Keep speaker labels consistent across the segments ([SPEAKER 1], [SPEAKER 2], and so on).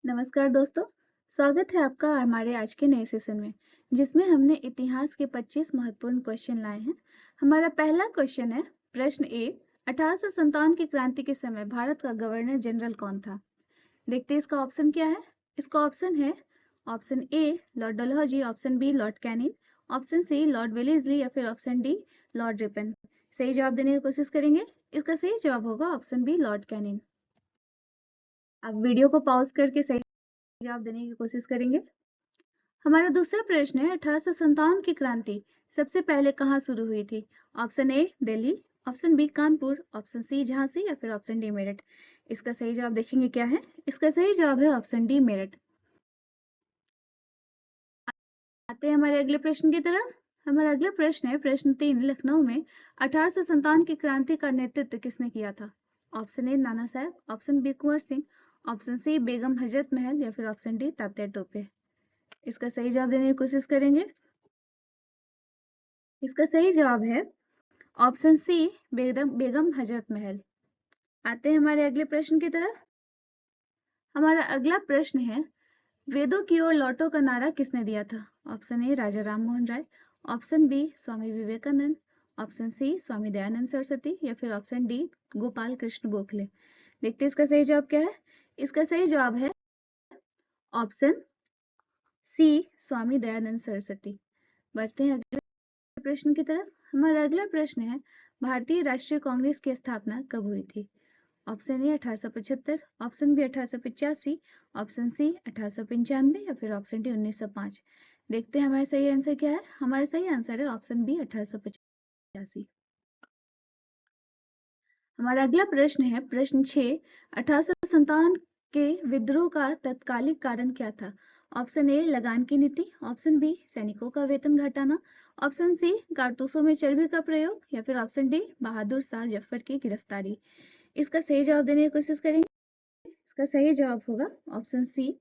[SPEAKER 1] नमस्कार दोस्तों, स्वागत है आपका हमारे आज के नए सेशन में, जिसमें हमने इतिहास के 25 महत्वपूर्ण क्वेश्चन लाए हैं। हमारा पहला क्वेश्चन है प्रश्न ए। 1857 की क्रांति के समय भारत का गवर्नर जनरल कौन था? देखते हैं इसका ऑप्शन क्या है। इसका ऑप्शन है option A Lord Dalhousie, option B Lord Canning, option C Lord Wellesley या फिर ऑप्शन डी लॉर्ड रिपन। सही जवाब देने की कोशिश करेंगे। इसका सही जवाब होगा ऑप्शन बी लॉर्ड कैनिंग। आप वीडियो को पॉज करके सही जवाब देने की कोशिश करेंगे। हमारा दूसरा प्रश्न है 1857 की क्रांति सबसे पहले कहाँ शुरू हुई थी? Option A Delhi, option B Kanpur, option C Jhansi या फिर ऑप्शन डी मेरठ। इसका सही जवाब देखेंगे क्या है। इसका सही जवाब है ऑप्शन डी मेरठ। आते हैं हमारे अगले प्रश्न की तरफ। हमारा अगला प्रश्न है प्रश्न 3। लखनऊ में 1857 की क्रांति का नेतृत्व किसने किया था? ऑप्शन ए नाना साहब, option B Kunwar Singh, option सी बेगम हजरत महल या फिर ऑप्शन डी तात्या टोपे। इसका सही जवाब देने की कोशिश करेंगे। इसका सही जवाब है ऑप्शन सी बेगम हजरत महल। आते हैं हमारे अगले प्रश्न की तरफ। हमारा अगला प्रश्न है वेदों की ओर लौटो का नारा किसने दिया था? Option A Raja Ram Mohan Roy, option B Swami Vivekananda, option C Swami Dayanand Saraswati या फिर ऑप्शन डी गोपाल कृष्ण गोखले। देखते हैं इसका सही जवाब क्या है। इसका सही जवाब है ऑप्शन सी स्वामी दयानंद सरस्वती। बढ़ते हैं अगले प्रश्न की तरफ। हमारा अगला प्रश्न है भारतीय राष्ट्रीय कांग्रेस की स्थापना कब हुई थी? Option A 1875, option B 1885, option C 1895 या फिर ऑप्शन डी 1905। देखते हैं हमारा सही आंसर क्या है। हमारा सही आंसर है ऑप्शन बी 1885। हमारा अगला प्रश्न है प्रश्न 6। 1857 के विद्रोह का तत्कालिक कारण क्या था? ऑप्शन ए लगान की नीति, ऑप्शन बी सैनिकों का वेतन घटाना, ऑप्शन सी कारतूसों में चर्बी का प्रयोग या फिर ऑप्शन डी बहादुर शाह जफर की गिरफ्तारी। इसका सही जवाब देने की कोशिश करेंगे। इसका सही जवाब होगा ऑप्शन सी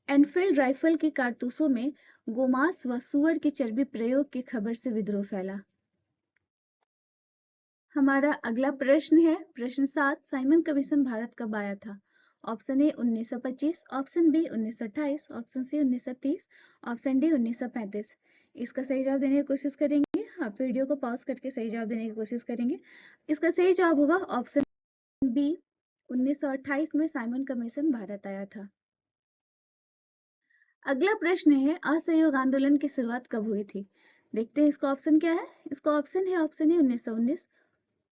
[SPEAKER 1] एनफील्ड राइफल की कारतूसों में गोमांस व सुअर की चर्बी प्रयोग की खबर से विद्रोह फैला। हमारा अगला प्रश्न है प्रश्न 7। साइमन कमीशन भारत कब आया था? Option A 1925, option B 1928, option C 1930, option D 1935। इसका सही जवाब देने की कोशिश करेंगे। आप वीडियो को पॉज करके सही जवाब देने की कोशिश करेंगे। इसका सही जवाब होगा ऑप्शन बी 1928 में साइमन कमीशन भारत आया था। अगला प्रश्न है असहयोग आंदोलन की शुरुआत कब हुई थी? देखते हैं इसका ऑप्शन क्या है। इसका ऑप्शन है option A 1919,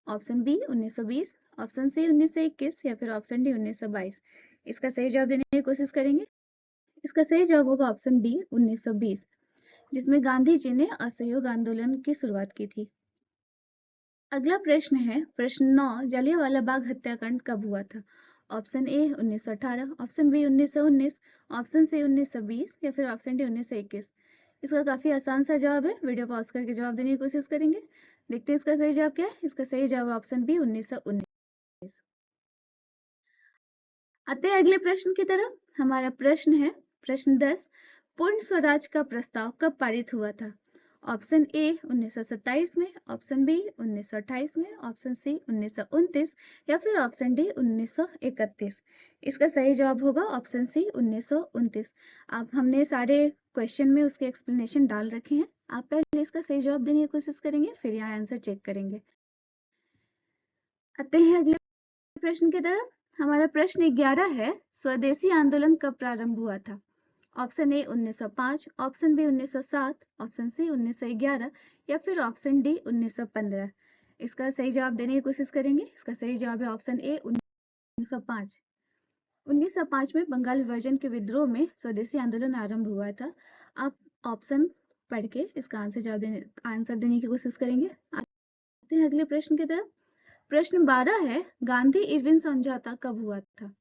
[SPEAKER 1] option B 1920, option C 1921 या फिर ऑप्शन डी 1922। इसका सही जवाब देने की कोशिश करेंगे। इसका सही जवाब होगा ऑप्शन बी 1920, जिसमें गांधी जी ने असहयोग आंदोलन की शुरुआत की थी। अगला प्रश्न है प्रश्न 9। जलियांवाला बाग हत्याकांड कब हुआ था? Option A 1918, option B 1919, option C 1920 या फिर ऑप्शन डी 1921। इसका काफी आसान सा जवाब है। वीडियो पॉज करके जवाब देने की कोशिश करेंगे। देखते हैं इसका सही जवाब क्या है। इसका सही जवाब ऑप्शन बी 1919। आते हैं अगले प्रश्न की तरफ। हमारा प्रश्न है प्रश्न 10। पूर्ण स्वराज का प्रस्ताव कब पारित हुआ था? ऑप्शन ए 1927 में, ऑप्शन बी 1928 में, ऑप्शन सी 1929 या फिर ऑप्शन डी 1931। इसका सही जवाब होगा ऑप्शन सी 1929। आप हमने सारे क्वेश्चन में उसके एक्सप्लेनेशन डाल रखे हैं। आप पहले इसका सही जवाब देने की कोशिश करेंगे, फिर यहाँ आंसर चेक करेंगे। आते हैं अगले प्रश्न की तरफ। हमारा प्रश्न 11 है स्वदेशी आंदोलन कब प्रारंभ हुआ था? Option A 1905, option B 1907, option C 1911 या फिर ऑप्शन डी 1915। इसका सही जवाब देने की कोशिश करेंगे। इसका सही जवाब है ऑप्शन ए 1905। 1905 में बंगाल विभाजन के विद्रोह में स्वदेशी आंदोलन आरंभ हुआ था। आप ऑप्शन पढ़ के इसका आंसर देने की कोशिश करेंगे। आते हैं अगले प्रश्न की तरफ। प्रश्न 12 है गांधी इरविन समझौता कब हुआ था?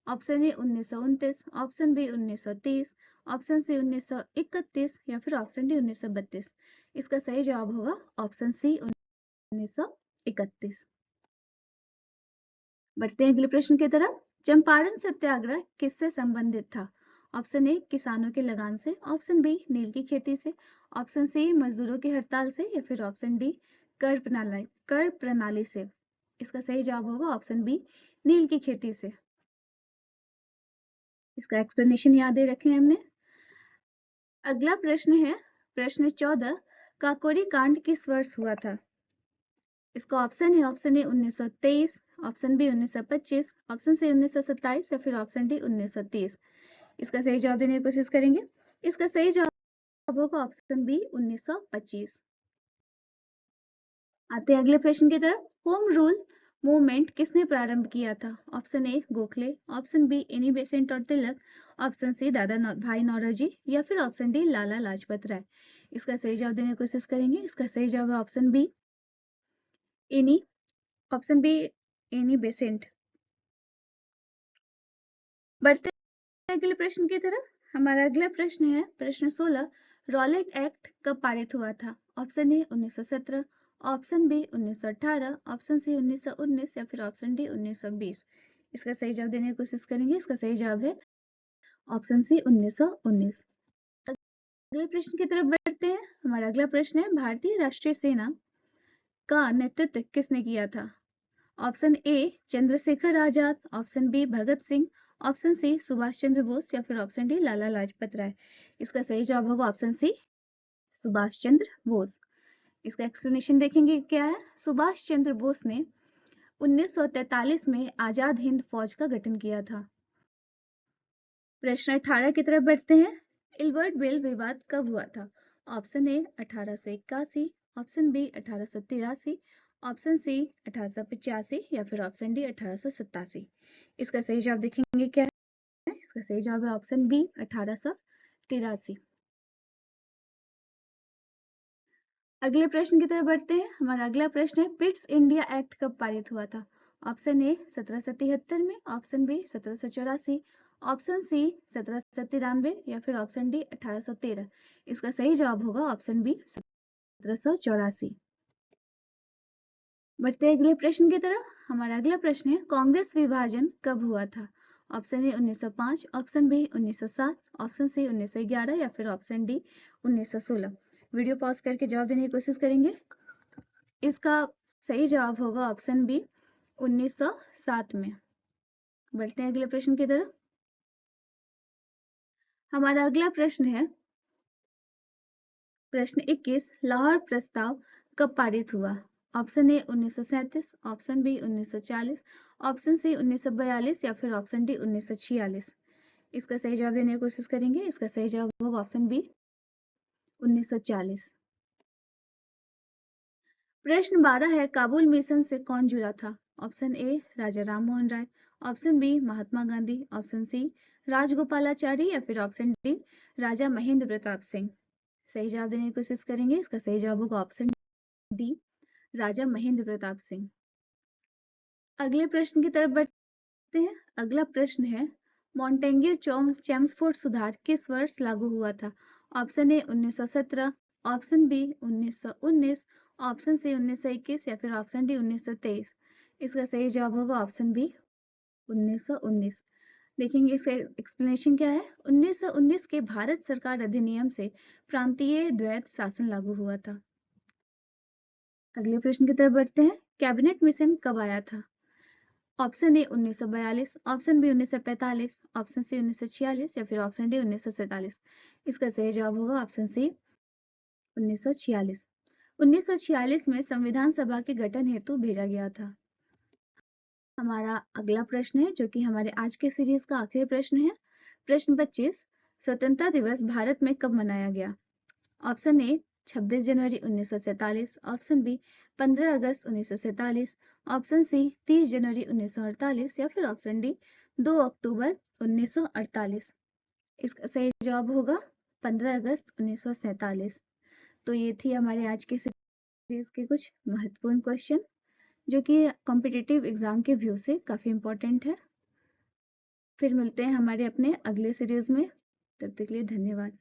[SPEAKER 1] Option A 1929, option B 1930, option C 1931 या फिर ऑप्शन डी 1932। इसका सही जवाब होगा ऑप्शन सी 1931। बढ़ते हैं अगले प्रश्न की तरफ। चंपारण सत्याग्रह किससे संबंधित था? ऑप्शन ए किसानों के लगान से, ऑप्शन बी नील की खेती से, ऑप्शन सी मजदूरों की हड़ताल से या फिर ऑप्शन डी कर प्रणाली से। इसका सही जवाब होगा ऑप्शन बी नील की खेती से। इसका एक्सप्लेनेशन याद दे रखे हैं हमने। अगला प्रश्न है प्रश्न 14, काकोरी कांड किस वर्ष हुआ था? इसका ऑप्शन है option A 1923, option B 1925, option C 1927 या फिर ऑप्शन डी 1930। इसका सही जवाब देने की कोशिश करेंगे। इसका सही जवाब होगा ऑप्शन बी 1925। आते हैं अगले प्रश्न की तरफ। होम रूल मूवमेंट किसने प्रारंभ किया था? Option A Gokhale, option be Annie Besant और तिलक, ऑप्शन सी भाई नौरोजी या फिर ऑप्शन डी लाला लाजपत राय। इसका सही जवाब देने की कोशिश करेंगे। इसका सही जवाब है option be any, option be Annie Besant. बढ़ते हैं अगले प्रश्न की तरफ। हमारा अगला प्रश्न है प्रश्न 16, रॉलेट एक्ट कब पारित हुआ था? Option A 1917, option B 1918, option C 1919 या फिर ऑप्शन डी 1920। इसका सही जवाब देने की कोशिश करेंगे। इसका सही जवाब है ऑप्शन सी 1919। अगले प्रश्न की तरफ बढ़ते हैं। हमारा अगला प्रश्न है भारतीय राष्ट्रीय सेना का नेतृत्व किसने किया था? Option A Chandrashekhar Azad, option B Bhagat Singh, option C Subhash Chandra Bose या फिर ऑप्शन डी लाला लाजपत राय। इसका सही जवाब होगा ऑप्शन सी सुभाष चंद्र बोस। इसका एक्सप्लेनेशन देखेंगे क्या है। सुभाष चंद्र बोस ने 1943 में आजाद हिंद फौज का गठन किया था। प्रश्न 18 की तरफ बढ़ते हैं। इल्बर्ट बेल विवाद कब हुआ था? Option A 1881, option B 1883, option C 1885 या फिर ऑप्शन डी 1887। इसका सही जवाब देखेंगे क्या है। इसका सही जवाब है ऑप्शन बी 1883। अगले प्रश्न की तरफ बढ़ते हैं। हमारा अगला प्रश्न है पिट्स इंडिया एक्ट कब पारित हुआ था? ऑप्शन ए 1773 में, ऑप्शन बी 1784, ऑप्शन सी 1793 या फिर ऑप्शन डी 1813। इसका सही जवाब होगा ऑप्शन बी 1784। बढ़ते हैं अगले प्रश्न की तरफ। हमारा अगला प्रश्न है कांग्रेस विभाजन कब हुआ था? Option A 1905, option B 1907, option C 1911 या फिर ऑप्शन डी 1916। वीडियो पॉज करके जवाब देने की कोशिश करेंगे। इसका सही जवाब होगा ऑप्शन बी 1907 में। बढ़ते हैं अगले प्रश्न की तरफ। हमारा अगला प्रश्न है प्रश्न 21, लाहौर प्रस्ताव कब पारित हुआ? Option A 1937, option B 1940, option C 1942 या फिर ऑप्शन डी 1946। इसका सही जवाब देने की कोशिश करेंगे। इसका सही जवाब होगा ऑप्शन बी 1940। प्रश्न 12 है काबुल मिशन से कौन जुड़ा था? Option A Raja Ram Mohan Roy, option B Mahatma Gandhi, option C Rajagopalachari या फिर ऑप्शन डी राजा महेंद्र प्रताप सिंह। सही जवाब देने की कोशिश करेंगे। इसका सही जवाब होगा ऑप्शन डी राजा महेंद्र प्रताप सिंह। अगले प्रश्न की तरफ बढ़ते हैं। अगला प्रश्न है मॉन्टेग्यू चेम्सफोर्ड सुधार किस वर्ष लागू हुआ था? Option A 1917, option B 1919, option C 1921 या फिर ऑप्शन डी 1923। इसका सही जवाब होगा ऑप्शन बी 1919। देखेंगे इसका एक्सप्लेनेशन क्या है। 1919 के भारत सरकार अधिनियम से प्रांतीय द्वैत शासन लागू हुआ था। अगले प्रश्न की तरफ बढ़ते हैं। कैबिनेट मिशन कब आया था? Option A 1942, option B 1945, option C 1946 या फिर ऑप्शन डी 1947। इसका सही जवाब होगा ऑप्शन सी 1946। 1946 में संविधान सभा के गठन हेतु भेजा गया था। हमारा अगला प्रश्न है जो कि हमारे आज के सीरीज का आखिरी प्रश्न है। प्रश्न 25, स्वतंत्रता दिवस भारत में कब मनाया गया? ऑप्शन ए 26 जनवरी 1947, ऑप्शन बी 15 अगस्त 1947, ऑप्शन सी 30 जनवरी 1948 या फिर ऑप्शन डी 2 अक्टूबर 1948। इसका सही जवाब होगा 15 अगस्त 1947। तो ये थी हमारे आज के सीरीज के कुछ महत्वपूर्ण क्वेश्चन जो कि कॉम्पिटिटिव एग्जाम के व्यू से काफी इंपॉर्टेंट है। फिर मिलते हैं हमारे अपने अगले सीरीज में। तब तक के लिए धन्यवाद।